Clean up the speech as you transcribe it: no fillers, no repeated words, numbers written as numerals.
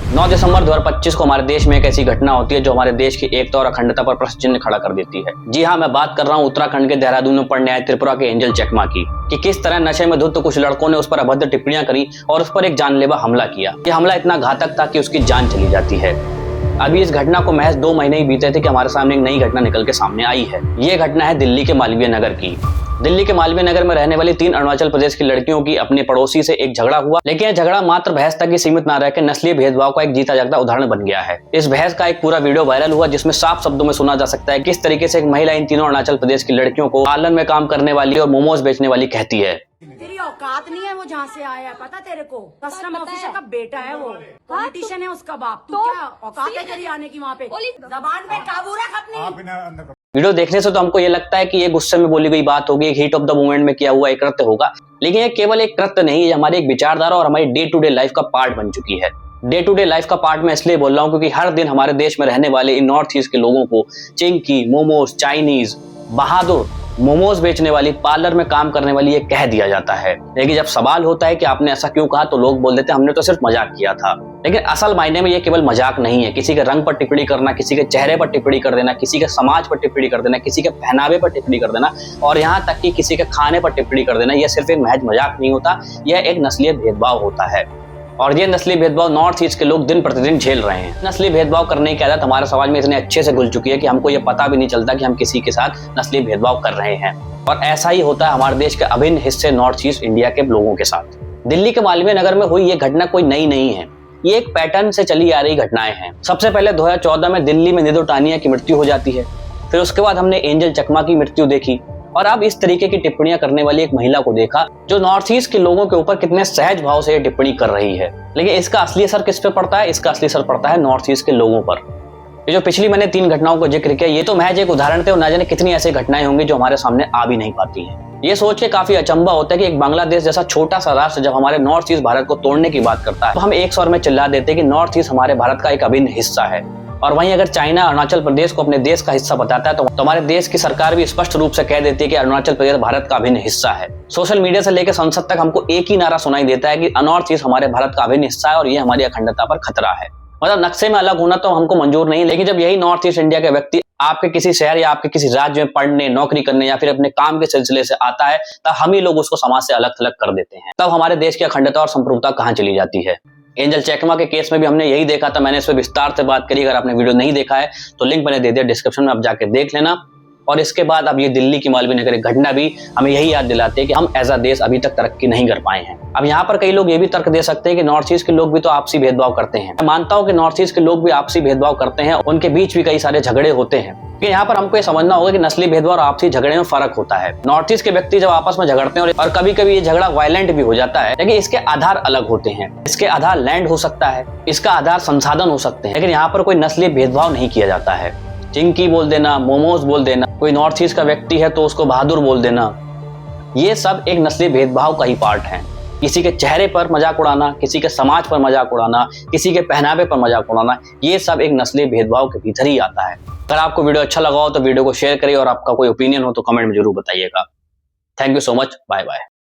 9 दिसंबर 2025 को हमारे देश में एक ऐसी घटना होती है जो हमारे देश की एकता और अखंडता पर प्रश्न चिन्ह खड़ा कर देती है। जी हाँ, मैं बात कर रहा हूँ उत्तराखंड के देहरादून में पड़ने आए त्रिपुरा के एंजल चकमा की, कि किस तरह नशे में धुत कुछ लड़कों ने उस पर अभद्र टिप्पणियां करी और उस पर एक जानलेवा हमला किया। ये हमला इतना घातक था कि उसकी जान चली जाती है। अभी इस घटना को महज 2 महीने ही बीते थे कि हमारे सामने एक नई घटना निकल के सामने आई है। ये घटना है दिल्ली के मालवीय नगर की। दिल्ली के मालवीय नगर में रहने वाली 3 अरुणाचल प्रदेश की लड़कियों की अपने पड़ोसी से एक झगड़ा हुआ, लेकिन यह झगड़ा मात्र बहस तक ही सीमित न रहकर नस्लीय भेदभाव का एक जीता जागता उदाहरण बन गया है। इस बहस का एक पूरा वीडियो वायरल हुआ जिसमें साफ शब्दों में सुना जा सकता है किस तरीके से एक महिला इन तीनों अरुणाचल प्रदेश की लड़कियों को पार्लर में काम करने वाली और मोमोज बेचने वाली कहती है। तेरी औकात नहीं है, वो जहाँ से आया है पता तेरे को? कस्टम ऑफिसर का बेटा है, वो पॉलिटिशियन है, उसका बाप। तू क्या औकात है तेरी आने की वहाँ पे? जबान पे काबू रख अपनी। वीडियो देखने से तो हमको ये लगता है कि ये गुस्से में बोली गई बात होगी, एक हीट ऑफ द मोमेंट में किया हुआ एक कृत्य होगा, लेकिन ये केवल एक कृत्य नहीं, ये हमारी एक विचारधारा और हमारी डे टू डे लाइफ का पार्ट बन चुकी है। डे टू डे लाइफ का पार्ट मैं इसलिए बोल रहा हूँ क्योंकि हर दिन हमारे देश में रहने वाले इन नॉर्थ ईस्ट के लोगों को चिंकी, मोमोज, चाइनीज, बहादुर, मोमोज बेचने वाली, पार्लर में काम करने वाली ये कह दिया जाता है। लेकिन जब सवाल होता है कि आपने ऐसा क्यों कहा, तो लोग बोल देते हैं हमने तो सिर्फ मजाक किया था। लेकिन असल मायने में ये केवल मजाक नहीं है। किसी के रंग पर टिप्पणी करना, किसी के चेहरे पर टिप्पणी कर देना, किसी के समाज पर टिप्पणी कर देना, किसी के पहनावे पर टिप्पणी कर देना और यहाँ तक कि किसी के खाने पर टिप्पणी कर देना, यह सिर्फ एक महज मजाक नहीं होता, यह एक नस्लीय भेदभाव होता है। और ये नस्ली भेदभाव नॉर्थ ईस्ट के लोग दिन प्रतिदिन झेल रहे हैं। नस्ली भेदभाव करने की आदत हमारे समाज में इतने अच्छे से घुल चुकी है कि हमको ये पता भी नहीं चलता कि हम किसी के साथ नस्ली भेदभाव कर रहे हैं। और ऐसा ही होता है हमारे देश के अभिन्न हिस्से नॉर्थ ईस्ट इंडिया के लोगों के साथ। दिल्ली के मालवीय नगर में हुई ये घटना कोई नई नहीं है, ये एक पैटर्न से चली आ रही घटनाएं हैं। सबसे पहले 2014 में दिल्ली में निधु टानिया की मृत्यु हो जाती है, फिर उसके बाद हमने एंजल चकमा की मृत्यु देखी और अब इस तरीके की टिप्पणियां करने वाली एक महिला को देखा जो नॉर्थ ईस्ट के लोगों के ऊपर कितने सहज भाव से ये टिप्पणी कर रही है। लेकिन इसका असली असर किस पे पड़ता है? इसका असली असर पड़ता है नॉर्थ ईस्ट के लोगों पर। ये जो पिछली मैंने 3 घटनाओं को जिक्र किया, ये तो महज एक उदाहरण थे और ना जाने कितनी ऐसी घटनाएं होंगी जो हमारे सामने आ भी नहीं पाती हैं। ये सोच के काफी अचंभा होता है कि एक बांग्लादेश जैसा छोटा सा राष्ट्र जब हमारे नॉर्थ ईस्ट भारत को तोड़ने की बात करता है तो हम एक स्वर में चिल्ला देते हैं कि नॉर्थ ईस्ट हमारे भारत का एक अभिन्न हिस्सा है। और वहीं अगर चाइना अरुणाचल प्रदेश को अपने देश का हिस्सा बताता है तो हमारे देश की सरकार भी स्पष्ट रूप से कह देती है कि अरुणाचल प्रदेश भारत का अभिन्न हिस्सा है। सोशल मीडिया से लेकर संसद तक हमको एक ही नारा सुनाई देता है कि नॉर्थ ईस्ट हमारे भारत का अभिन्न हिस्सा है और ये हमारी अखंडता पर खतरा है। मतलब नक्शे में अलग होना तो हमको मंजूर नहीं, लेकिन जब यही नॉर्थ ईस्ट इंडिया के व्यक्ति आपके किसी शहर या आपके किसी राज्य में पढ़ने, नौकरी करने या फिर अपने काम के सिलसिले से आता है तब हम ही लोग उसको समाज से अलग थलग कर देते हैं। तब हमारे देश की अखंडता और संप्रभुता कहाँ चली जाती है। एंजल चकमा के केस में भी हमने यही देखा था, मैंने इस पर विस्तार से बात करी। अगर आपने वीडियो नहीं देखा है तो लिंक मैंने दे दिया डिस्क्रिप्शन में, आप जाके देख लेना। और इसके बाद अब ये दिल्ली की मालवीय नगर घटना भी हमें यही याद दिलाते हैं कि हम एज अ देश अभी तक तरक्की नहीं कर पाए हैं। अब यहाँ पर कई लोग ये भी तर्क दे सकते हैं कि नॉर्थ ईस्ट के लोग भी तो आपसी भेदभाव करते हैं। मैं मानता हूँ कि नॉर्थ ईस्ट के लोग भी आपसी भेदभाव करते हैं, उनके बीच भी कई सारे झगड़े होते हैं। कि यहाँ पर हमको ये समझना होगा कि नस्ली भेदभाव और आपसी झगड़े में फर्क होता है। नॉर्थ ईस्ट के व्यक्ति जब आपस में झगड़ते हैं और कभी कभी ये झगड़ा वायलेंट भी हो जाता है, लेकिन इसके आधार अलग होते हैं। इसके आधार लैंड हो सकता है, इसका आधार संसाधन हो सकते हैं, लेकिन यहाँ पर कोई नस्ली भेदभाव नहीं किया जाता है। चिंकी बोल देना, मोमोज बोल देना, कोई नॉर्थ ईस्ट का व्यक्ति है तो उसको बहादुर बोल देना, ये सब एक नस्ली भेदभाव का ही पार्ट है। किसी के चेहरे पर मजाक उड़ाना, किसी के समाज पर मजाक उड़ाना, किसी के पहनावे पर मजाक उड़ाना, ये सब एक नस्ली भेदभाव के भीतर ही आता है। अगर आपको वीडियो अच्छा लगा हो तो वीडियो को शेयर करिए और आपका कोई ओपिनियन हो तो कमेंट में जरूर बताइएगा। Thank you so much, bye bye.